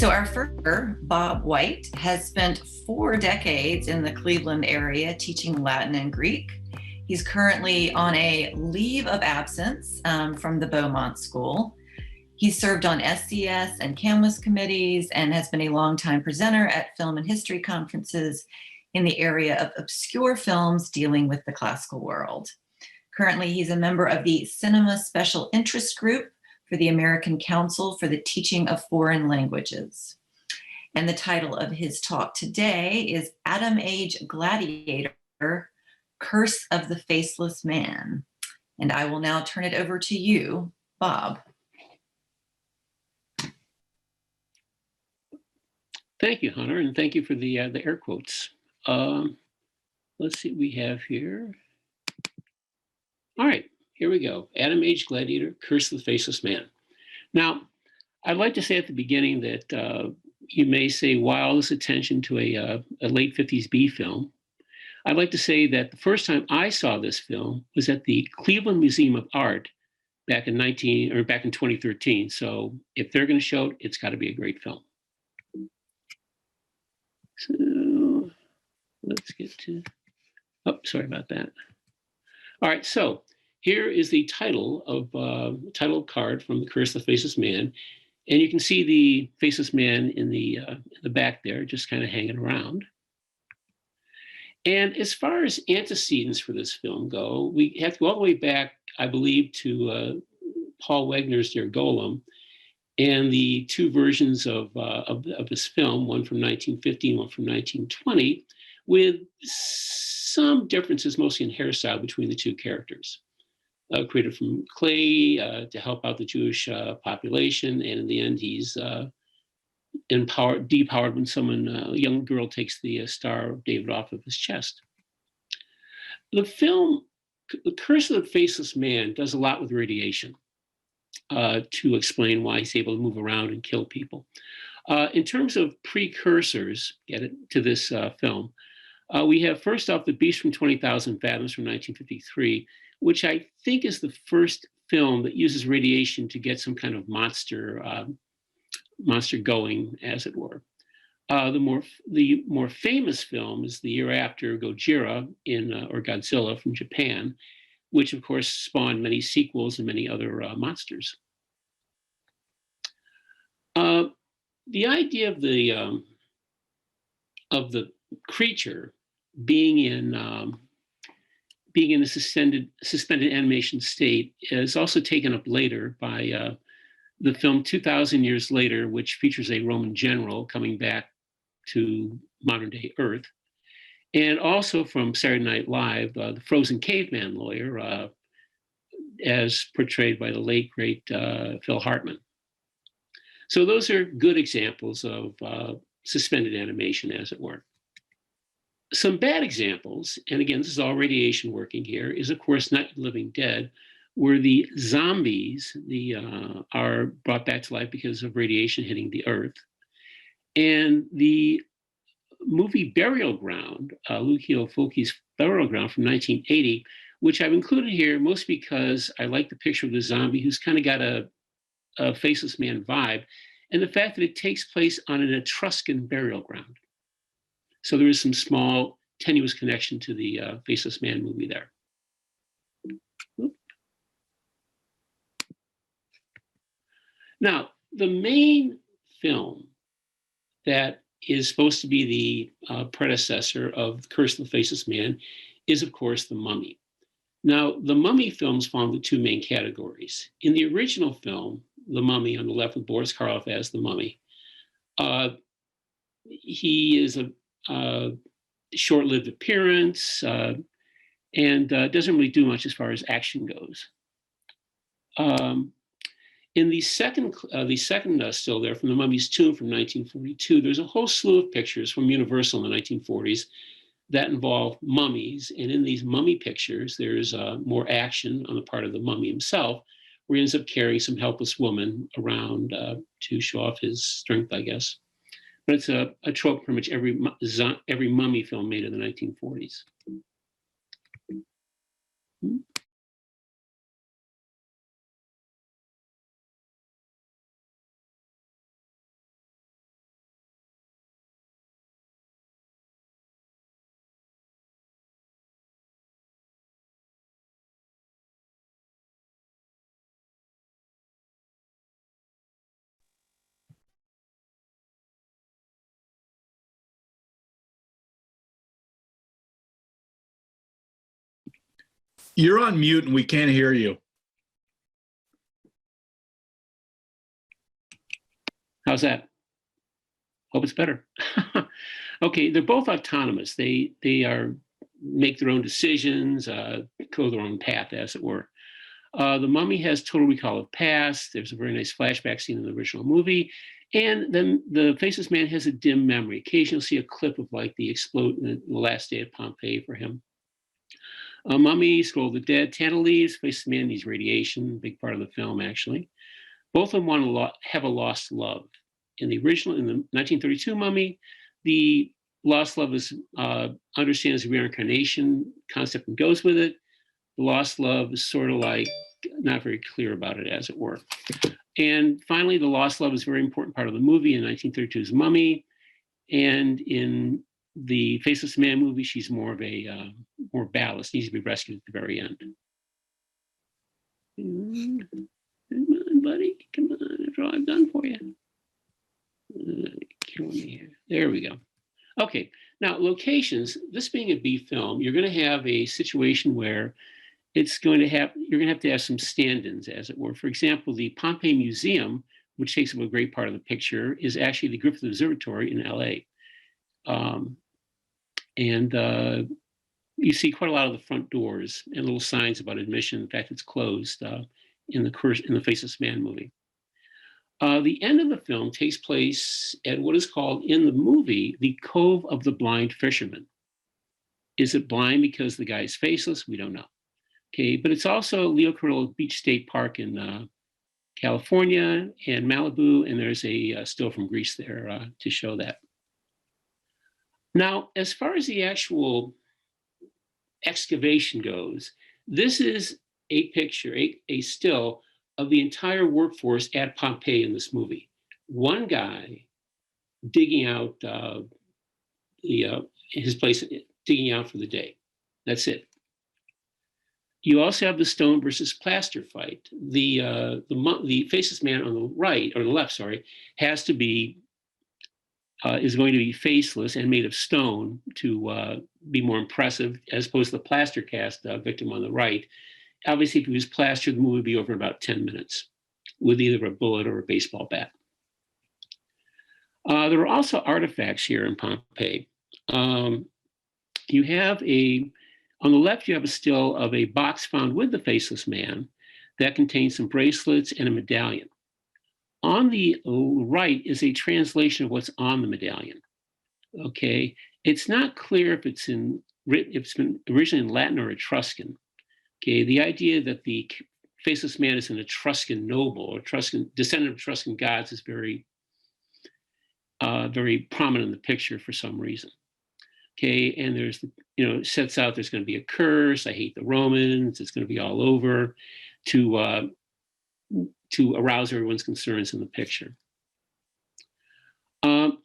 So our first, Bob White, has spent 4 decades in the Cleveland area teaching Latin and Greek. He's currently on a leave of absence from the Beaumont School. He's served on SCS and CAMWIS committees and has been a longtime presenter at film and history conferences in the area of obscure films dealing with the classical world. Currently, he's a member of the Cinema Special Interest Group for the American Council for the Teaching of Foreign Languages. And the title of his talk today is Atom Age Gladiator, Curse of the Faceless Man. And I will now turn it over to you, Bob. Thank you, Hunter, and thank you for the air quotes. Let's see what we have here. All right, here we go. Atom Age Gladiator, Curse of the Faceless Man. Now, I'd like to say at the beginning that you may say, wow, this attention to a late 50s B film. I'd like to say that the first time I saw this film was at the Cleveland Museum of Art back in 2013. So if they're going to show it, it's got to be a great film. So let's get to, oh, sorry about that. All right, so here is the title card from The Curse of the Faceless Man. And you can see the faceless man in the back there, just kind of hanging around. And as far as antecedents for this film go, we have to go all the way back, I believe, to Paul Wegener's Der Golem, and the two versions of this film, one from 1950 and one from 1920, with some differences, mostly in hairstyle, between the two characters. Created from clay to help out the Jewish population, and in the end, he's depowered when a young girl takes the Star of David off of his chest. The film, The Curse of the Faceless Man, does a lot with radiation to explain why he's able to move around and kill people. In terms of precursors, to this film, we have first off The Beast from 20,000 Fathoms from 1953, which I think is the first film that uses radiation to get some kind of monster going, as it were. The more famous film is the year after Gojira or Godzilla from Japan, which of course spawned many sequels and many other monsters. The idea of the creature being in a suspended animation state is also taken up later by the film 2,000 Years Later, which features a Roman general coming back to modern day Earth. And also from Saturday Night Live, the frozen caveman lawyer, as portrayed by the late, great Phil Hartman. So those are good examples of suspended animation, as it were. Some bad examples, and again, this is all radiation working here, is of course Night of the Living Dead, where the zombies are brought back to life because of radiation hitting the earth. And the movie Burial Ground, Lucio Fulci's Burial Ground from 1980, which I've included here mostly because I like the picture of the zombie who's kind of got a faceless man vibe, and the fact that it takes place on an Etruscan burial ground. So there is some small, tenuous connection to the Faceless Man movie there. Now, the main film that is supposed to be the predecessor of Curse of the Faceless Man is, of course, The Mummy. Now, the Mummy films fall into two main categories. In the original film, The Mummy, on the left with Boris Karloff as the Mummy, he is a short-lived appearance and doesn't really do much as far as action goes. In the second still there from The Mummy's Tomb from 1942, there's a whole slew of pictures from Universal in the 1940s that involve mummies. And in these mummy pictures, there's more action on the part of the mummy himself, where he ends up carrying some helpless woman around to show off his strength, I guess. But it's a trope pretty much every mummy film made in the 1940s. You're on mute and we can't hear you. How's that? Hope it's better. Okay, they're both autonomous. They are make their own decisions, go their own path, as it were. The Mummy has total recall of past. There's a very nice flashback scene in the original movie. And then the Faceless Man has a dim memory. Occasionally you'll see a clip of like the last day of Pompeii for him. Mummy, Scroll of the Dead, Tantalese, Faceless Man needs radiation, big part of the film, actually. Both of them have a lost love. In the 1932 Mummy, the lost love understands the reincarnation concept and goes with it. The lost love is sort of like not very clear about it, as it were. And finally, the lost love is a very important part of the movie in 1932's Mummy. And in the Faceless Man movie, she's more of a more ballast, needs to be rescued at the very end. Come on, buddy. Come on. That's all I've done for you. Kill me here. There we go. Okay. Now, locations. This being a B film, you're going to have a situation where you're going to have to have some stand-ins, as it were. For example, the Pompeii Museum, which takes up a great part of the picture, is actually the Griffith Observatory in LA. You see quite a lot of the front doors and little signs about admission. In fact, it's closed in the Faceless Man movie. The end of the film takes place at what is called in the movie the Cove of the Blind Fisherman. Is it blind because the guy is faceless? We don't know. Okay, but it's also Leo Carrillo Beach State Park in California and Malibu, and there's a still from Greece there to show that. Now, as far as the actual excavation goes, this is a picture, a still of the entire workforce at Pompeii in this movie. One guy digging out his place, digging out for the day. That's it. You also have the stone versus plaster fight. The Faceless Man on the right, or the left, sorry, is going to be faceless and made of stone to be more impressive, as opposed to the plaster cast victim on the right. Obviously, if he was plastered, the movie would be over in about 10 minutes with either a bullet or a baseball bat. There are also artifacts here in Pompeii. You have on the left, you have a still of a box found with the Faceless Man that contains some bracelets and a medallion. On the right is a translation of what's on the medallion. Okay, it's not clear if it's been originally in Latin or Etruscan. Okay, the idea that the Faceless Man is an Etruscan noble or descendant of Etruscan gods is very, very prominent in the picture for some reason. Okay, and there's, it sets out there's going to be a curse. I hate the Romans. It's going to be all over to arouse everyone's concerns in the picture. One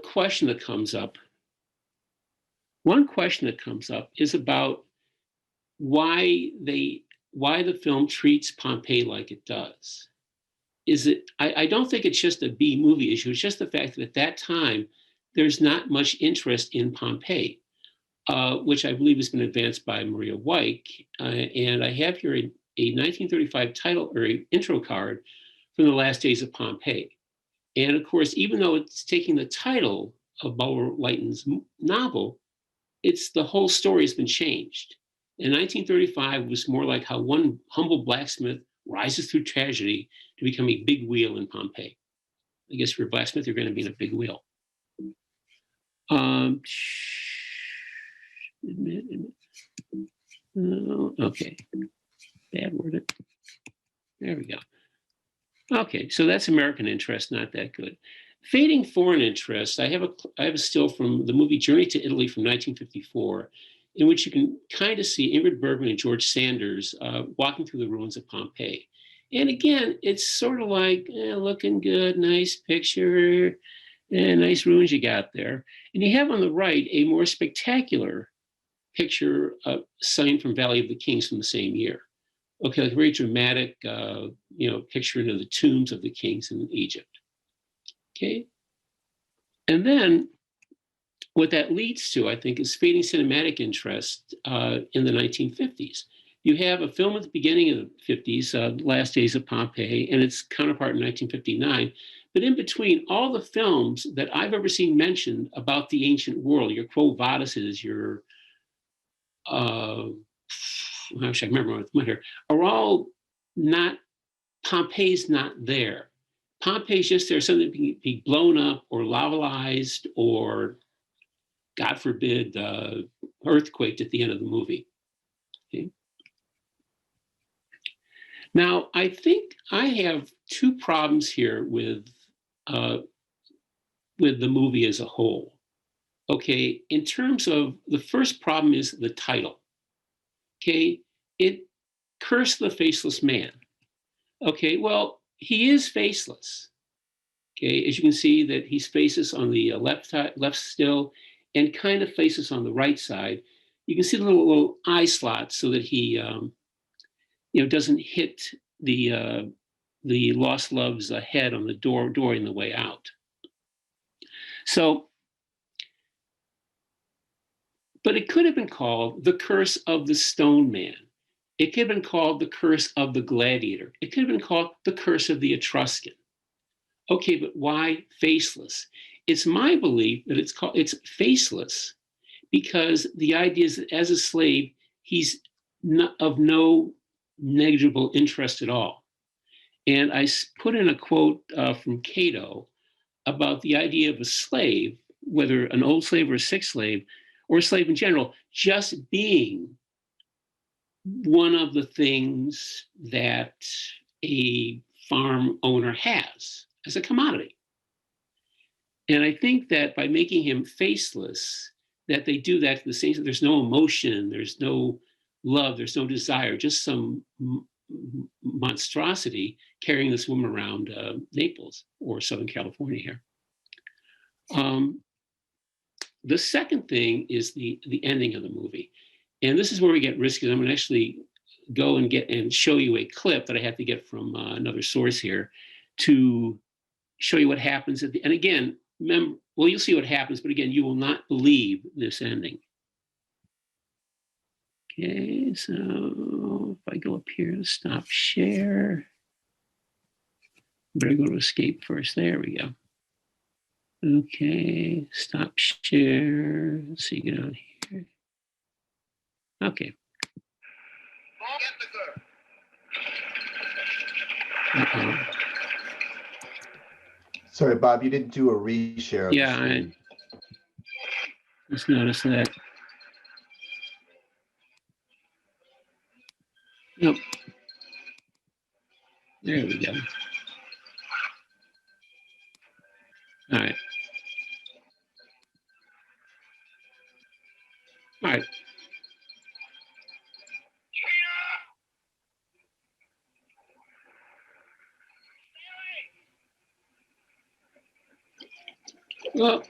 question that comes up is about why the film treats Pompeii like it does. I don't think it's just a B movie issue. It's just the fact that at that time, there's not much interest in Pompeii, which I believe has been advanced by Maria Weik. And I have here a 1935 title or intro card from The Last Days of Pompeii. And of course, even though it's taking the title of Bulwer Lytton's novel, the whole story has been changed. In 1935 was more like how one humble blacksmith rises through tragedy to become a big wheel in Pompeii. I guess if you're a blacksmith, you're going to be in a big wheel. Okay, bad worded. There we go. Okay, so that's American interest, not that good. Fading foreign interest, I have a still from the movie Journey to Italy from 1954, in which you can kind of see Ingrid Bergman and George Sanders walking through the ruins of Pompeii. And again, it's sort of like, looking good, nice picture, nice ruins you got there. And you have on the right a more spectacular picture signed from Valley of the Kings from the same year. Okay, like a very dramatic, picture into the tombs of the kings in Egypt. Okay, and then what that leads to, I think, is fading cinematic interest in the 1950s. You have a film at the beginning of the 50s, Last Days of Pompeii, and its counterpart in 1959. But in between, all the films that I've ever seen mentioned about the ancient world, your Quo Vadises, your, I wish I remember with my hair, are all not, Pompeii's not there. Pompeii's just there, something to be blown up or lavalized or, God forbid, earthquaked at the end of the movie. Okay. Now, I think I have two problems here with the movie as a whole. Okay, in terms of the first problem is the title. Okay, it Curse the Faceless Man. Okay, well, he is faceless. Okay, as you can see that he's faceless on the left still, and kind of faceless on the right side. You can see the little eye slots so that he doesn't hit the lost love's head on the door in the way out. So, but it could have been called The Curse of the Stone Man. It could have been called The Curse of the Gladiator. It could have been called The Curse of the Etruscan. Okay, but why faceless? It's my belief that it's faceless because the idea is that as a slave, he's of no negligible interest at all. And I put in a quote from Cato about the idea of a slave, whether an old slave or a sick slave, or a slave in general, just being one of the things that a farm owner has as a commodity. And I think that by making him faceless, that they do that to the same, there's no emotion, there's no love, there's no desire, just some monstrosity carrying this woman around Naples or Southern California here. The second thing is the ending of the movie. And this is where we get risky. I'm going to actually go and show you a clip that I have to get from another source here to show you what happens at the, and again, well, you'll see what happens, but again, you will not believe this ending. Okay, so if I go up here to stop share, better go to escape first. There we go. Okay, stop share. Let's see, get out here. Okay. Uh-oh. Sorry, Bob, you didn't do a reshare. Yeah, I just noticed that. Nope. There we go. All right. All right. Well,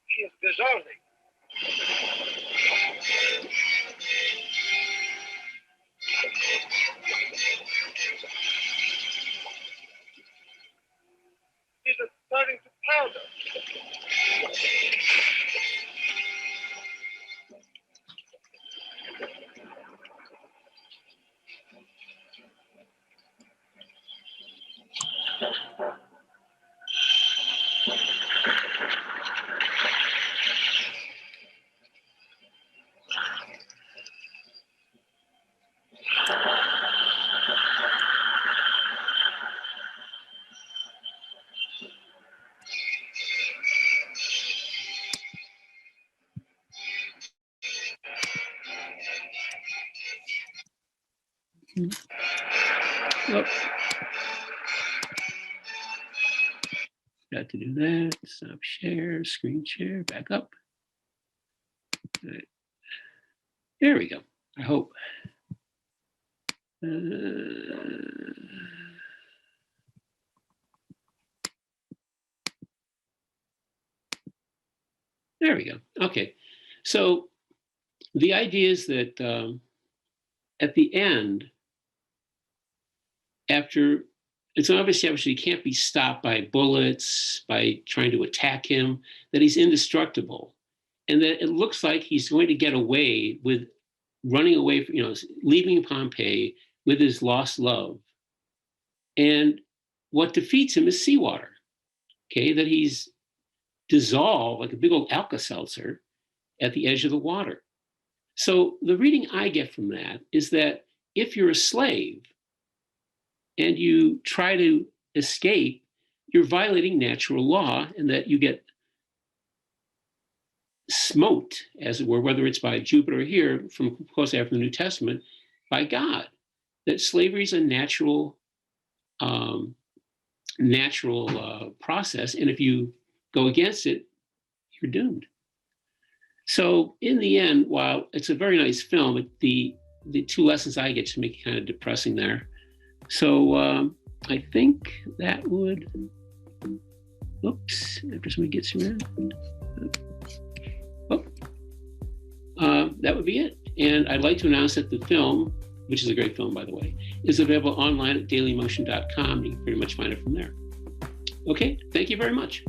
he is deserving. He's turning to powder. oh. Got to do that. Stop share, screen share, back up. All right. There we go. I hope. There we go. Okay. So the idea is that at the end, after it's obviously he can't be stopped by bullets, by trying to attack him, that he's indestructible. And that it looks like he's going to get away with running away from, leaving Pompeii with his lost love. And what defeats him is seawater, okay? That he's dissolved like a big old Alka-Seltzer at the edge of the water. So the reading I get from that is that if you're a slave and you try to escape, you're violating natural law, and that you get smote, as it were, whether it's by Jupiter here, from close after the New Testament, by God. That slavery is a natural process, and if you go against it, you're doomed. So in the end, while it's a very nice film, the two lessons I get to make it kind of depressing there. So I think that would, oops, after somebody gets around, that would be it. And I'd like to announce that the film, which is a great film, by the way, is available online at dailymotion.com. You can pretty much find it from there. Okay, thank you very much.